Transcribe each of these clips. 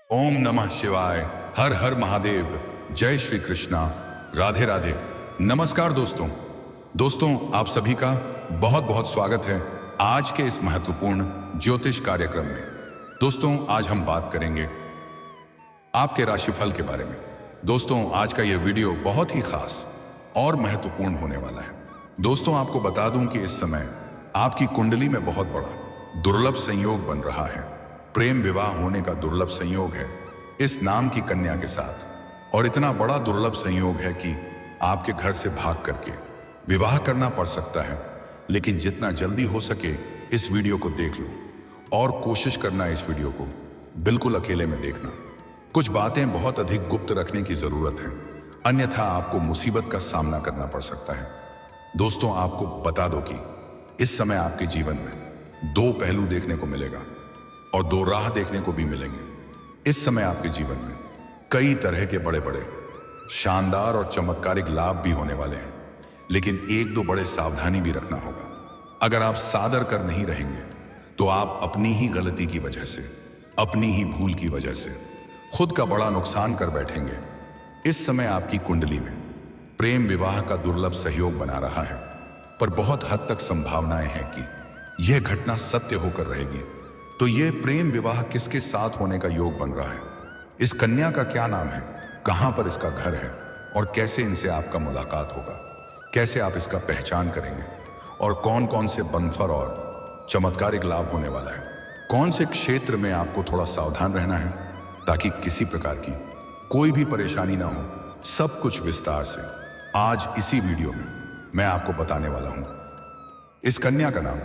ओम नमः शिवाय। हर हर महादेव। जय श्री कृष्णा। राधे राधे। नमस्कार दोस्तों आप सभी का बहुत बहुत स्वागत है आज के इस महत्वपूर्ण ज्योतिष कार्यक्रम में। दोस्तों आज हम बात करेंगे आपके राशिफल के बारे में। दोस्तों आज का यह वीडियो बहुत ही खास और महत्वपूर्ण होने वाला है। दोस्तों आपको बता दूं कि इस समय आपकी कुंडली में बहुत बड़ा दुर्लभ संयोग बन रहा है। प्रेम विवाह होने का दुर्लभ संयोग है इस नाम की कन्या के साथ, और इतना बड़ा दुर्लभ संयोग है कि आपके घर से भाग करके विवाह करना पड़ सकता है। लेकिन जितना जल्दी हो सके इस वीडियो को देख लो और कोशिश करना इस वीडियो को बिल्कुल अकेले में देखना। कुछ बातें बहुत अधिक गुप्त रखने की जरूरत है, अन्यथा आपको मुसीबत का सामना करना पड़ सकता है। दोस्तों आपको बता दो कि इस समय आपके जीवन में दो पहलू देखने को मिलेगा और दो राह देखने को भी मिलेंगे। इस समय आपके जीवन में कई तरह के बड़े बड़े शानदार और चमत्कारिक लाभ भी होने वाले हैं, लेकिन एक दो बड़े सावधानी भी रखना होगा। अगर आप सादर कर नहीं रहेंगे तो आप अपनी ही गलती की वजह से, अपनी ही भूल की वजह से खुद का बड़ा नुकसान कर बैठेंगे। इस समय आपकी कुंडली में प्रेम विवाह का दुर्लभ सहयोग बना रहा है, पर बहुत हद तक संभावनाएं हैं कि यह घटना सत्य होकर रहेगी। तो यह प्रेम विवाह किसके साथ होने का योग बन रहा है, इस कन्या का क्या नाम है, कहां पर इसका घर है और कैसे इनसे आपका मुलाकात होगा, कैसे आप इसका पहचान करेंगे और कौन कौन से बम्फर और चमत्कारिक लाभ होने वाला है, कौन से क्षेत्र में आपको थोड़ा सावधान रहना है ताकि किसी प्रकार की कोई भी परेशानी ना हो। सब कुछ विस्तार से आज इसी वीडियो में मैं आपको बताने वाला हूं। इस कन्या का नाम,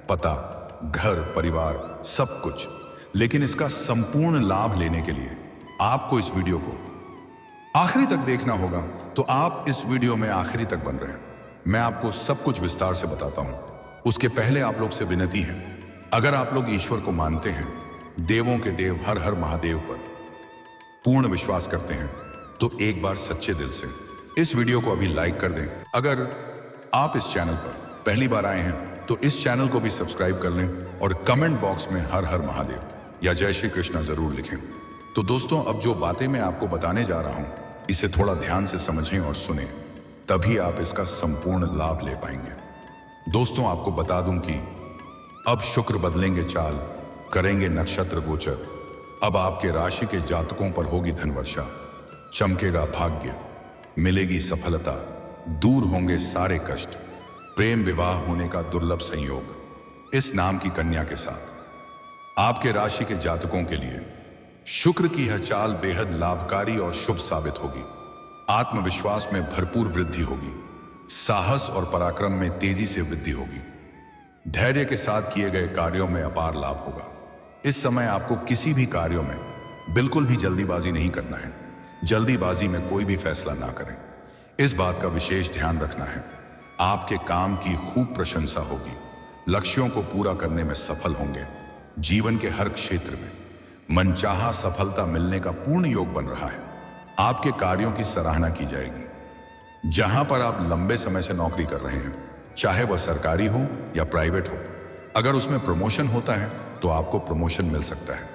पता, घर, परिवार, सब कुछ, लेकिन इसका संपूर्ण लाभ लेने के लिए आपको इस वीडियो को आखिरी तक देखना होगा। तो आप इस वीडियो में आखिरी तक बन रहे हैं, मैं आपको सब कुछ विस्तार से बताता हूं। उसके पहले आप लोग से विनती है, अगर आप लोग ईश्वर को मानते हैं, देवों के देव हर हर महादेव पर पूर्ण विश्वास करते हैं, तो एक बार सच्चे दिल से इस वीडियो को अभी लाइक कर दें। अगर आप इस चैनल पर पहली बार आए हैं तो इस चैनल को भी सब्सक्राइब कर लें और कमेंट बॉक्स में हर हर महादेव या जय श्री कृष्णा जरूर लिखें। तो दोस्तों अब जो बातें मैं आपको बताने जा रहा हूं इसे थोड़ा ध्यान से समझें और सुनें, तभी आप इसका संपूर्ण लाभ ले पाएंगे। दोस्तों आपको बता दूं कि अब शुक्र बदलेंगे चाल, करेंगे नक्षत्र गोचर। अब आपके राशि के जातकों पर होगी धनवर्षा, चमकेगा भाग्य, मिलेगी सफलता, दूर होंगे सारे कष्ट। प्रेम विवाह होने का दुर्लभ संयोग इस नाम की कन्या के साथ आपके राशि के जातकों के लिए शुक्र की यह चाल बेहद लाभकारी और शुभ साबित होगी। आत्मविश्वास में भरपूर वृद्धि होगी, साहस और पराक्रम में तेजी से वृद्धि होगी, धैर्य के साथ किए गए कार्यों में अपार लाभ होगा। इस समय आपको किसी भी कार्यों में बिल्कुल भी जल्दीबाजी नहीं करना है। जल्दीबाजी में कोई भी फैसला ना करें, इस बात का विशेष ध्यान रखना है। आपके काम की खूब प्रशंसा होगी, लक्ष्यों को पूरा करने में सफल होंगे। जीवन के हर क्षेत्र में मनचाहा सफलता मिलने का पूर्ण योग बन रहा है। आपके कार्यों की सराहना की जाएगी। जहां पर आप लंबे समय से नौकरी कर रहे हैं, चाहे वह सरकारी हो या प्राइवेट हो, अगर उसमें प्रमोशन होता है तो आपको प्रमोशन मिल सकता है।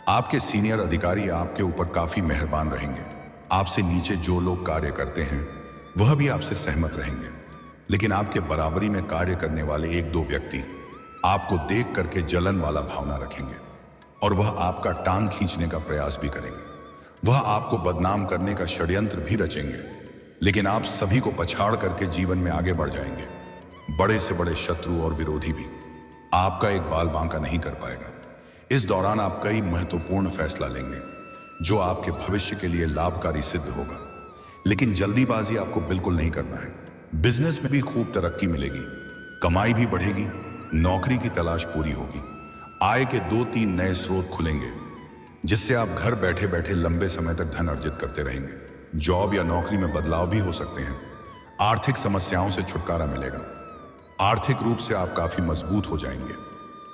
आपके सीनियर अधिकारी आपके ऊपर काफी मेहरबान रहेंगे। आपसे नीचे जो लोग कार्य करते हैं वह भी आपसे सहमत रहेंगे, लेकिन आपके बराबरी में कार्य करने वाले एक दो व्यक्ति आपको देख करके जलन वाला भावना रखेंगे और वह आपका टांग खींचने का प्रयास भी करेंगे। वह आपको बदनाम करने का षड्यंत्र भी रचेंगे, लेकिन आप सभी को पछाड़ करके जीवन में आगे बढ़ जाएंगे। बड़े से बड़े शत्रु और विरोधी भी आपका एक बाल बांका नहीं कर पाएगा। इस दौरान आप कई महत्वपूर्ण फैसला लेंगे जो आपके भविष्य के लिए लाभकारी सिद्ध होगा, लेकिन जल्दीबाजी आपको बिल्कुल नहीं करना है। बिजनेस में भी खूब तरक्की मिलेगी, कमाई भी बढ़ेगी, नौकरी की तलाश पूरी होगी, आय के 2-3 नए स्रोत खुलेंगे जिससे आप घर बैठे बैठे लंबे समय तक धन अर्जित करते रहेंगे। जॉब या नौकरी में बदलाव भी हो सकते हैं। आर्थिक समस्याओं से छुटकारा मिलेगा, आर्थिक रूप से आप काफी मजबूत हो जाएंगे।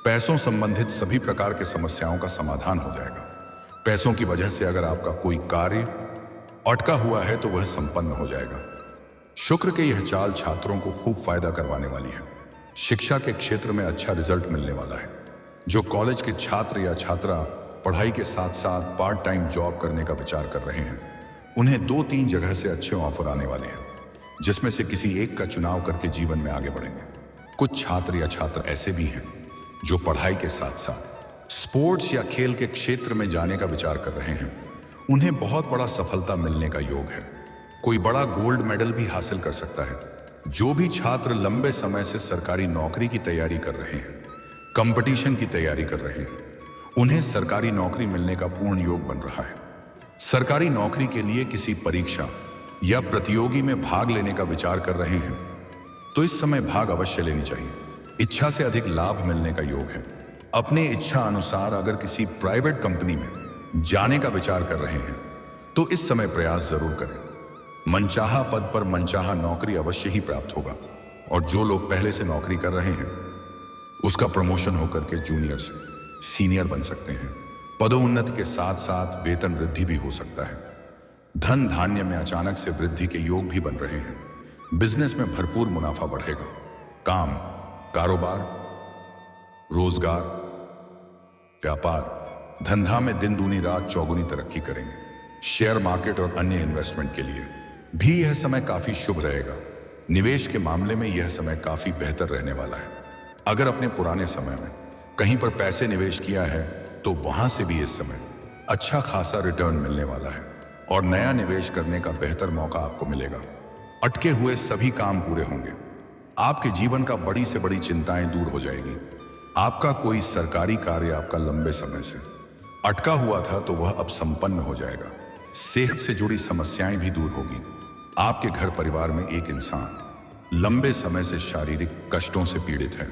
पैसों संबंधित सभी प्रकार के समस्याओं का समाधान हो जाएगा। पैसों की वजह से अगर आपका कोई कार्य अटका हुआ है तो वह संपन्न हो जाएगा। शुक्र के यह चाल छात्रों को खूब फायदा करवाने वाली है। शिक्षा के क्षेत्र में अच्छा रिजल्ट मिलने वाला है। जो कॉलेज के छात्र या छात्रा पढ़ाई के साथ साथ पार्ट टाइम जॉब करने का विचार कर रहे हैं, उन्हें 2-3 जगह से अच्छे ऑफर आने वाले हैं, जिसमें से किसी एक का चुनाव करके जीवन में आगे बढ़ेंगे। कुछ छात्र या छात्र ऐसे भी हैं जो पढ़ाई के साथ साथ स्पोर्ट्स या खेल के क्षेत्र में जाने का विचार कर रहे हैं, उन्हें बहुत बड़ा सफलता मिलने का योग है। कोई बड़ा गोल्ड मेडल भी हासिल कर सकता है। जो भी छात्र लंबे समय से सरकारी नौकरी की तैयारी कर रहे हैं, कंपटीशन की तैयारी कर रहे हैं, उन्हें सरकारी नौकरी मिलने का पूर्ण योग बन रहा है। सरकारी नौकरी के लिए किसी परीक्षा या प्रतियोगी में भाग लेने का विचार कर रहे हैं तो इस समय भाग अवश्य लेनी चाहिए। इच्छा से अधिक लाभ मिलने का योग है। अपने इच्छा अनुसार अगर किसी प्राइवेट कंपनी में जाने का विचार कर रहे हैं तो इस समय प्रयास जरूर करें। मनचाहा पद पर मनचाहा नौकरी अवश्य ही प्राप्त होगा और जो लोग पहले से नौकरी कर रहे हैं उसका प्रमोशन होकर के जूनियर से सीनियर बन सकते हैं। पदोन्नति के साथ साथ वेतन वृद्धि भी हो सकता है। धन धान्य में अचानक से वृद्धि के योग भी बन रहे हैं। बिजनेस में भरपूर मुनाफा बढ़ेगा। काम, कारोबार, रोजगार, व्यापार, धंधा में दिन दूनी रात चौगुनी तरक्की करेंगे। शेयर मार्केट और अन्य इन्वेस्टमेंट के लिए भी यह समय काफी शुभ रहेगा। निवेश के मामले में यह समय काफी बेहतर रहने वाला है। अगर अपने पुराने समय में कहीं पर पैसे निवेश किया है तो वहां से भी इस समय अच्छा खासा रिटर्न मिलने वाला है और नया निवेश करने का बेहतर मौका आपको मिलेगा। अटके हुए सभी काम पूरे होंगे। आपके जीवन का बड़ी से बड़ी चिंताएं दूर हो जाएगी। आपका कोई सरकारी कार्य आपका लंबे समय से अटका हुआ था तो वह अब संपन्न हो जाएगा। सेहत से जुड़ी समस्याएं भी दूर होगी। आपके घर परिवार में एक इंसान लंबे समय से शारीरिक कष्टों से पीड़ित है।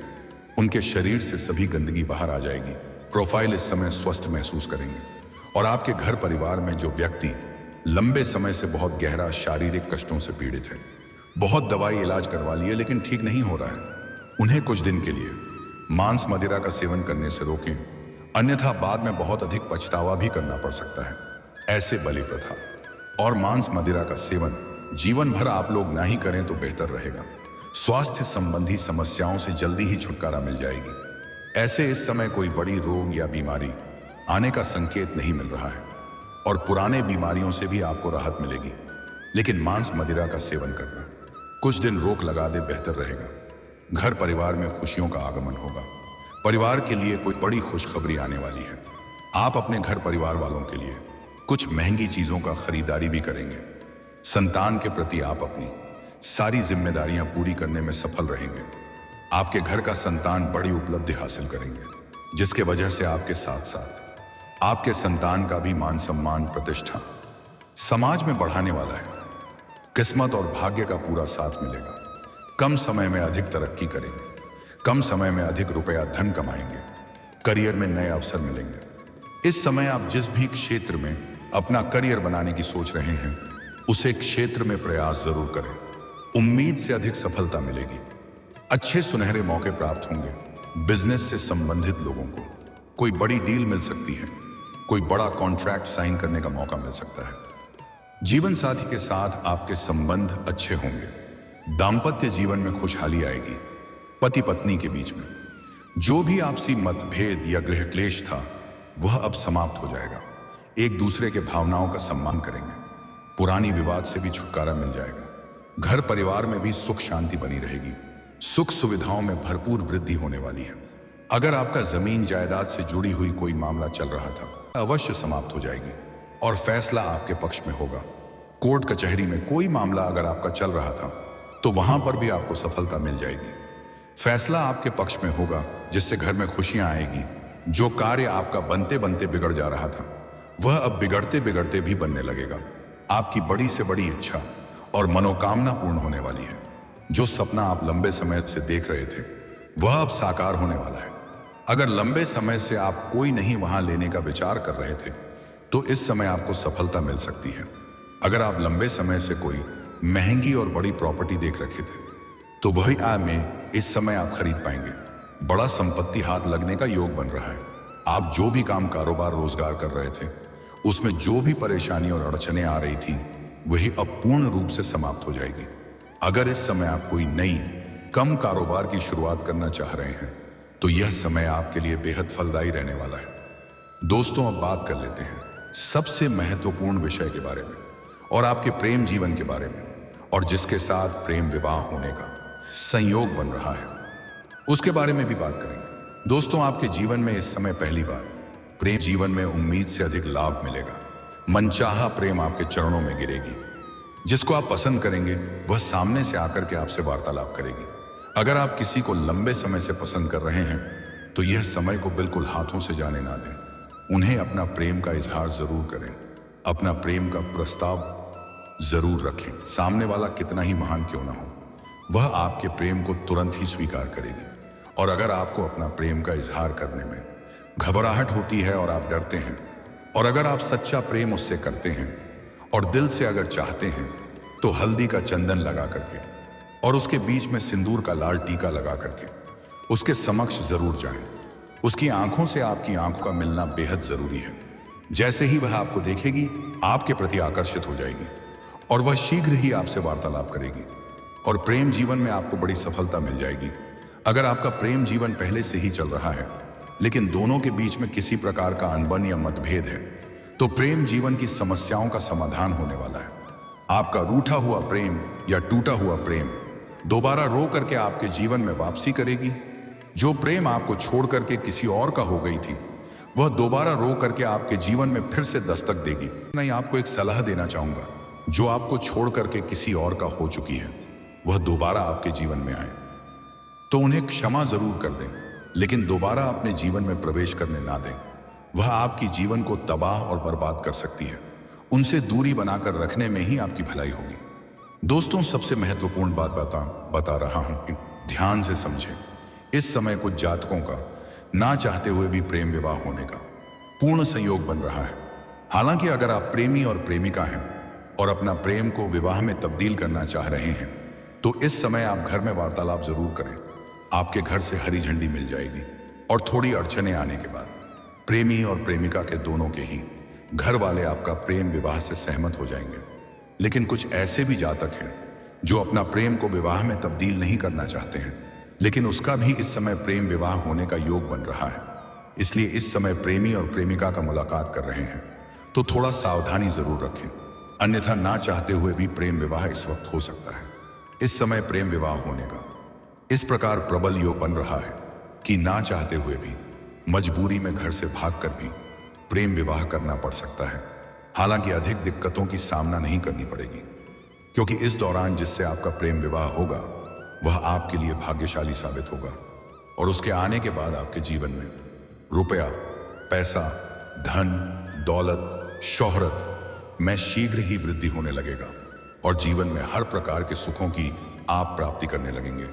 उनके शरीर से सभी गंदगी बाहर आ जाएगी। प्रोफाइल इस समय स्वस्थ महसूस करेंगे और आपके घर परिवार में जो व्यक्ति लंबे समय से बहुत गहरा शारीरिक कष्टों से पीड़ित है, बहुत दवाई इलाज करवा लिए लेकिन ठीक नहीं हो रहा है, उन्हें कुछ दिन के लिए मांस मदिरा का सेवन करने से रोकें, अन्यथा बाद में बहुत अधिक पछतावा भी करना पड़ सकता है। ऐसे बलि प्रथा और मांस मदिरा का सेवन जीवन भर आप लोग ना ही करें तो बेहतर रहेगा। स्वास्थ्य संबंधी समस्याओं से जल्दी ही छुटकारा मिल जाएगी। ऐसे इस समय कोई बड़ी रोग या बीमारी आने का संकेत नहीं मिल रहा है और पुराने बीमारियों से भी आपको राहत मिलेगी, लेकिन मांस मदिरा का सेवन करना कुछ दिन रोक लगा दे बेहतर रहेगा। घर परिवार में खुशियों का आगमन होगा। परिवार के लिए कोई बड़ी खुशखबरी आने वाली है। आप अपने घर परिवार वालों के लिए कुछ महंगी चीजों का खरीदारी भी करेंगे। संतान के प्रति आप अपनी सारी जिम्मेदारियां पूरी करने में सफल रहेंगे। आपके घर का संतान बड़ी उपलब्धि हासिल करेंगे, जिसके वजह से आपके साथ साथ आपके संतान का भी मान सम्मान प्रतिष्ठा समाज में बढ़ाने वाला है। किस्मत और भाग्य का पूरा साथ मिलेगा। कम समय में अधिक तरक्की करेंगे। कम समय में अधिक रुपया धन कमाएंगे। करियर में नए अवसर मिलेंगे। इस समय आप जिस भी क्षेत्र में अपना करियर बनाने की सोच रहे हैं उसे क्षेत्र में प्रयास जरूर करें। उम्मीद से अधिक सफलता मिलेगी। अच्छे सुनहरे मौके प्राप्त होंगे। बिजनेस से संबंधित लोगों को कोई बड़ी डील मिल सकती है। कोई बड़ा कॉन्ट्रैक्ट साइन करने का मौका मिल सकता है। जीवन साथी के साथ आपके संबंध अच्छे होंगे। दाम्पत्य जीवन में खुशहाली आएगी। पति पत्नी के बीच में जो भी आपसी मतभेद या गृह क्लेश था वह अब समाप्त हो जाएगा। एक दूसरे के भावनाओं का सम्मान करेंगे। पुरानी विवाद से भी छुटकारा मिल जाएगा। घर परिवार में भी सुख शांति बनी रहेगी। सुख सुविधाओं में भरपूर वृद्धि होने वाली है। अगर आपका जमीन जायदाद से जुड़ी हुई कोई मामला चल रहा था अवश्य समाप्त हो जाएगी और फैसला आपके पक्ष में होगा। कोर्ट कचहरी में कोई मामला अगर आपका चल रहा था तो वहां पर भी आपको सफलता मिल जाएगी। फैसला आपके पक्ष में होगा जिससे घर में खुशियां आएगी। जो कार्य आपका बनते बनते बिगड़ जा रहा था वह अब बिगड़ते बिगड़ते भी बनने लगेगा। आपकी बड़ी से बड़ी इच्छा और मनोकामना पूर्ण होने वाली है। जो सपना आप लंबे समय से देख रहे थे वह अब साकार होने वाला है। अगर लंबे समय से आप कोई नहीं वहां लेने का विचार कर रहे थे तो इस समय आपको सफलता मिल सकती है। अगर आप लंबे समय से कोई महंगी और बड़ी प्रॉपर्टी देख रखे थे तो वही आय में इस समय आप खरीद पाएंगे। बड़ा संपत्ति हाथ लगने का योग बन रहा है। आप जो भी काम कारोबार रोजगार कर रहे थे उसमें जो भी परेशानी और अड़चने आ रही थी वही अब पूर्ण रूप से समाप्त हो जाएगी। अगर इस समय आप कोई नई कम कारोबार की शुरुआत करना चाह रहे हैं तो यह समय आपके लिए बेहद फलदायी रहने वाला है। दोस्तों अब बात कर लेते हैं सबसे महत्वपूर्ण विषय के बारे में और आपके प्रेम जीवन के बारे में, और जिसके साथ प्रेम विवाह होने का संयोग बन रहा है उसके बारे में भी बात करेंगे। दोस्तों, आपके जीवन में इस समय पहली बार प्रेम जीवन में उम्मीद से अधिक लाभ मिलेगा। मनचाहा प्रेम आपके चरणों में गिरेगी। जिसको आप पसंद करेंगे वह सामने से आकर के आपसे वार्तालाप करेगी। अगर आप किसी को लंबे समय से पसंद कर रहे हैं तो यह समय को बिल्कुल हाथों से जाने ना दें। उन्हें अपना प्रेम का इजहार जरूर करें, अपना प्रेम का प्रस्ताव जरूर रखें। सामने वाला कितना ही महान क्यों ना हो, वह आपके प्रेम को तुरंत ही स्वीकार करेगी। और अगर आपको अपना प्रेम का इजहार करने में घबराहट होती है और आप डरते हैं, और अगर आप सच्चा प्रेम उससे करते हैं और दिल से अगर चाहते हैं, तो हल्दी का चंदन लगा करके और उसके बीच में सिंदूर का लाल टीका लगा करके उसके समक्ष जरूर जाएं। उसकी आंखों से आपकी आंखों का मिलना बेहद जरूरी है। जैसे ही वह आपको देखेगी, आपके प्रति आकर्षित हो जाएगी और वह शीघ्र ही आपसे वार्तालाप करेगी और प्रेम जीवन में आपको बड़ी सफलता मिल जाएगी। अगर आपका प्रेम जीवन पहले से ही चल रहा है लेकिन दोनों के बीच में किसी प्रकार का अनबन या मतभेद है, तो प्रेम जीवन की समस्याओं का समाधान होने वाला है। आपका रूठा हुआ प्रेम या टूटा हुआ प्रेम दोबारा रो करके आपके जीवन में वापसी करेगी। जो प्रेम आपको छोड़ करके किसी और का हो गई थी, वह दोबारा रो करके आपके जीवन में फिर से दस्तक देगी। मैं आपको एक सलाह देना चाहूंगा, जो आपको छोड़ करके किसी और का हो चुकी है वह दोबारा आपके जीवन में आए तो उन्हें क्षमा जरूर कर दें, लेकिन दोबारा अपने जीवन में प्रवेश करने ना दें। वह आपकी जीवन को तबाह और बर्बाद कर सकती है। उनसे दूरी बनाकर रखने में ही आपकी भलाई होगी। दोस्तों, सबसे महत्वपूर्ण बात बता रहा हूं, ध्यान से समझें। इस समय कुछ जातकों का ना चाहते हुए भी प्रेम विवाह होने का पूर्ण संयोग बन रहा है। हालांकि अगर आप प्रेमी और प्रेमिका हैं और अपना प्रेम को विवाह में तब्दील करना चाह रहे हैं, तो इस समय आप घर में वार्तालाप जरूर करें। आपके घर से हरी झंडी मिल जाएगी और थोड़ी अड़चने आने के बाद प्रेमी और प्रेमिका के दोनों के ही घर वाले आपका प्रेम विवाह से सहमत हो जाएंगे। लेकिन कुछ ऐसे भी जातक हैं जो अपना प्रेम को विवाह में तब्दील नहीं करना चाहते हैं, लेकिन उसका भी इस समय प्रेम विवाह होने का योग बन रहा है। इसलिए इस समय प्रेमी और प्रेमिका का मुलाकात कर रहे हैं तो थोड़ा सावधानी जरूर रखें, अन्यथा ना चाहते हुए भी प्रेम विवाह इस वक्त हो सकता है। इस समय प्रेम विवाह होने का इस प्रकार प्रबल योग बन रहा है कि ना चाहते हुए भी मजबूरी में घर से भागकर भी प्रेम विवाह करना पड़ सकता है। हालांकि अधिक दिक्कतों की सामना नहीं करनी पड़ेगी, क्योंकि इस दौरान जिससे आपका प्रेम विवाह होगा वह आपके लिए भाग्यशाली साबित होगा और उसके आने के बाद आपके जीवन में रुपया, पैसा, धन, दौलत, शोहरत में शीघ्र ही वृद्धि होने लगेगा और जीवन में हर प्रकार के सुखों की आप प्राप्ति करने लगेंगे।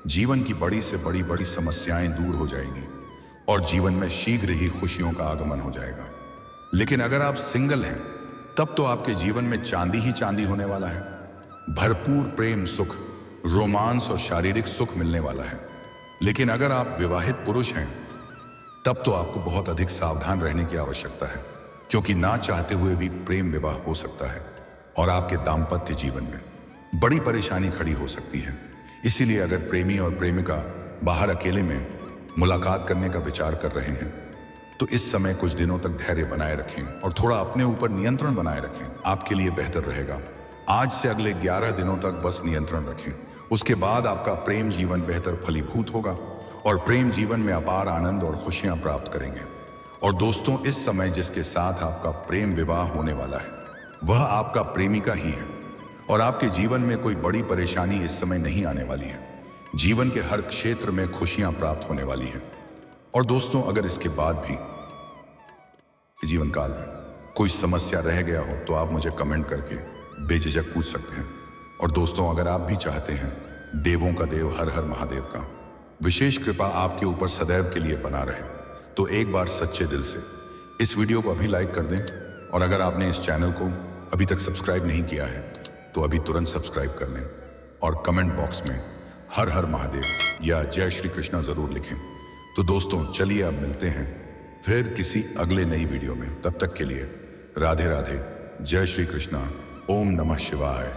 जीवन की बड़ी से बड़ी समस्याएं दूर हो जाएंगी और जीवन में शीघ्र ही खुशियों का आगमन हो जाएगा। लेकिन अगर आप सिंगल हैं, तब तो आपके जीवन में चांदी ही चांदी होने वाला है। भरपूर प्रेम सुख, रोमांस और शारीरिक सुख मिलने वाला है। लेकिन अगर आप विवाहित पुरुष हैं, तब तो आपको बहुत अधिक सावधान रहने की आवश्यकता है, क्योंकि ना चाहते हुए भी प्रेम विवाह हो सकता है और आपके दाम्पत्य जीवन में बड़ी परेशानी खड़ी हो सकती है। इसीलिए अगर प्रेमी और प्रेमिका बाहर अकेले में मुलाकात करने का विचार कर रहे हैं, तो इस समय कुछ दिनों तक धैर्य बनाए रखें और थोड़ा अपने ऊपर नियंत्रण बनाए रखें। आपके लिए बेहतर रहेगा। आज से अगले 11 दिनों तक बस नियंत्रण रखें। उसके बाद आपका प्रेम जीवन बेहतर फलीभूत होगा और प्रेम जीवन में अपार आनंद और खुशियां प्राप्त करेंगे। और दोस्तों, इस समय जिसके साथ आपका प्रेम विवाह होने वाला है वह आपका प्रेमिका ही है और आपके जीवन में कोई बड़ी परेशानी इस समय नहीं आने वाली है। जीवन के हर क्षेत्र में खुशियां प्राप्त होने वाली हैं। और दोस्तों, अगर इसके बाद भी जीवन काल में कोई समस्या रह गया हो तो आप मुझे कमेंट करके बेझिझक पूछ सकते हैं। और दोस्तों, अगर आप भी चाहते हैं देवों का देव हर हर महादेव का विशेष कृपा आपके ऊपर सदैव के लिए बना रहे, तो एक बार सच्चे दिल से इस वीडियो को अभी लाइक कर दें। और अगर आपने इस चैनल को अभी तक सब्सक्राइब नहीं किया है तो अभी तुरंत सब्सक्राइब कर लें और कमेंट बॉक्स में हर हर महादेव या जय श्री कृष्णा जरूर लिखें। तो दोस्तों, चलिए अब मिलते हैं फिर किसी अगले नई वीडियो में। तब तक के लिए राधे राधे, जय श्री कृष्णा, ओम नमः शिवाय।